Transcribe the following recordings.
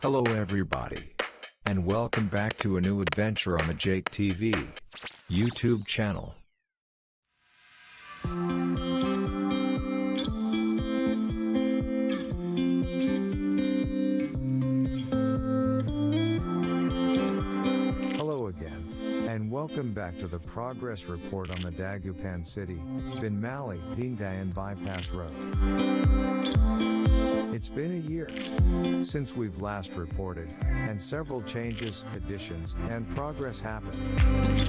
Hello everybody. And welcome back to a new adventure on the Jake TV YouTube channel. Hello again, and welcome back to the progress report on the Dagupan City, Bin Mali, Dingayan Bypass Road. It's been a year since we've last reported, and several changes, additions, and progress happened.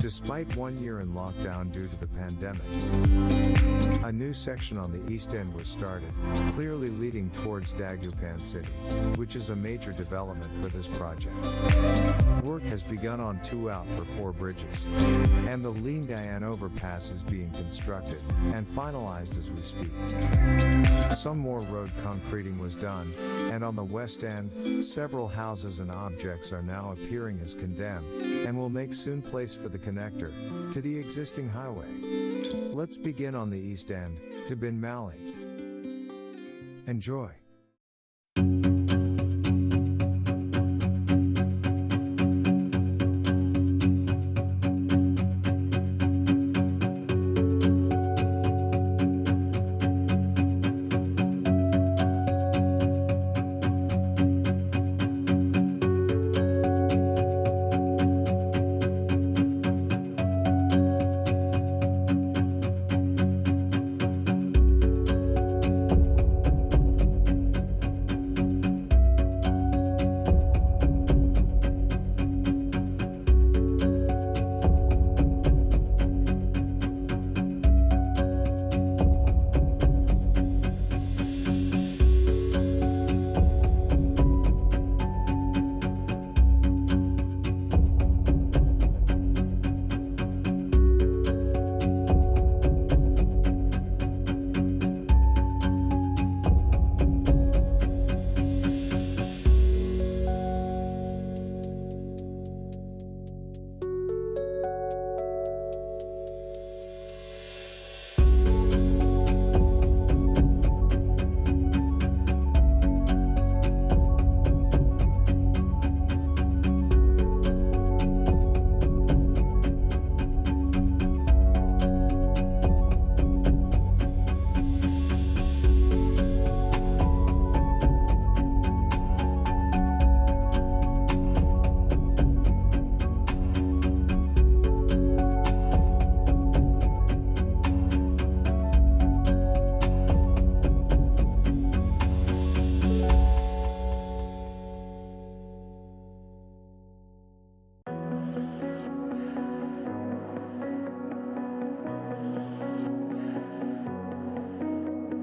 Despite 1 year in lockdown due to the pandemic, a new section on the east end was started, clearly leading towards Dagupan City, which is a major development for this project. Work has begun on 2 out for 4 bridges, and the Lingayan overpass is being constructed and finalized as we speak. Some more road concreting was done, and on the west end, several houses and objects are now appearing as condemned, and will make soon place for the connector to the existing highway. Let's begin on the east end, to Bin Mali. Enjoy.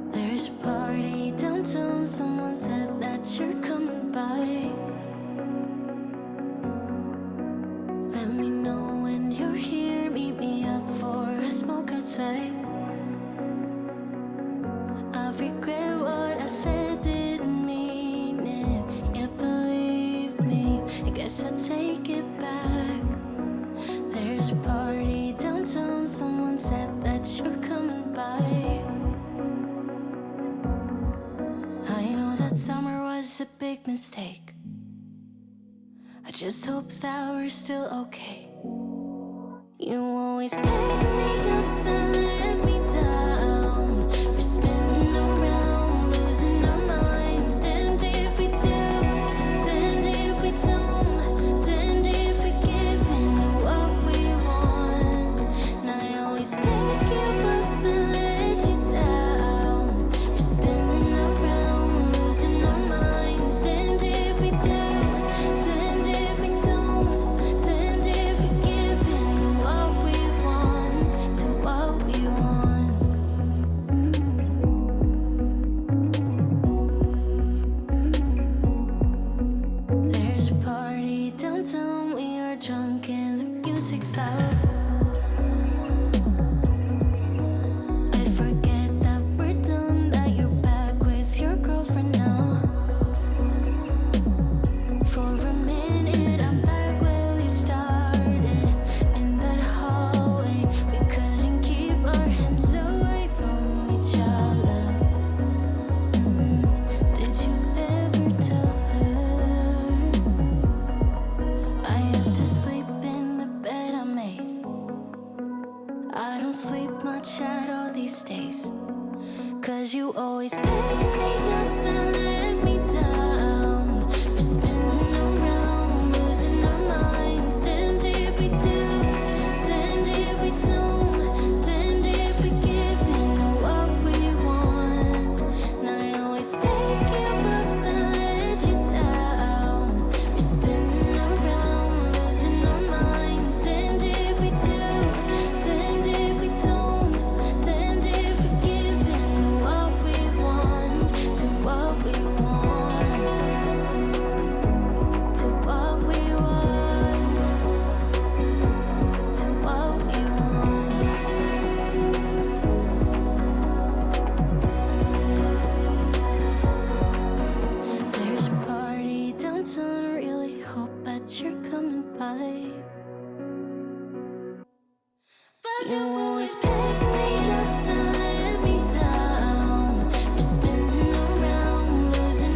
There's a party downtown, someone said that you're coming by. Let me know when you're here, meet me up for a smoke outside. I regret what I said, didn't mean it. Yeah, believe me, I guess I'll take it back. There's a party downtown, someone said that you're coming by. I know that summer was a big mistake. I just hope that we're still okay. You always pick me up and let me down. We're spinning around, losing our minds. Damned if we do, damned if we don't, damned if we give in to what we want. And I always pick you up and let you down. We're spinning around, losing our minds. Damned if we do, damned if we don't, damned if we give in to what we want, to what we want, to what we want, to what we want. There's a party downtown, I really hope that you're coming by. You always pick me up and let me down. We're spinning around, losing